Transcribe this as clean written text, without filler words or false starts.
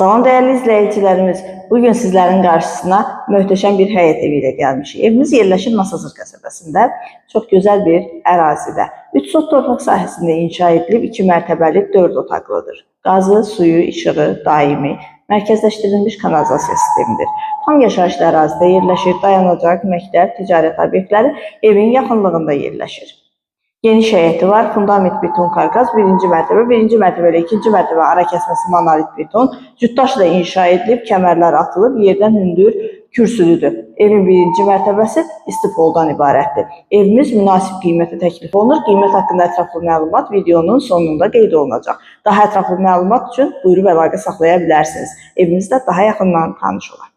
Salam değerli izləyicilərimiz, bugün sizlərin qarşısına möhtəşəm bir həyət evi ilə gəlmişik. Evimiz yerləşir Masazır qəsəbəsində, çox gözəl bir ərazidə. 3 sot torpaq sahəsində inşa edilib, 2 mərtəbəli 4 otaqlıdır. Qazı, suyu, işığı daimi, mərkəzləşdirilmiş kanalizasiya sistemidir. Tam yaşayışlı ərazidə yerləşir, dayanacaq, məktəb, ticarət obyektləri evin yaxınlığında yerləşir. Geniş həyəti var, fundament beton karkas, birinci mərtəbə ilə ikinci mərtəbə ara kəsməsi monolit beton, cütdaşla inşa edilib, kəmərlər atılıb, yerdən hündür kürsülüdür. Evin birinci mərtəbəsi istifoldan ibarətdir. Evimiz münasib qiymətə təklif olunur. Qiymət haqqında ətraflı məlumat videonun sonunda qeyd olunacaq. Daha ətraflı məlumat üçün buyurub əlaqə saxlaya bilərsiniz. Evimizdə daha yaxından tanış olun.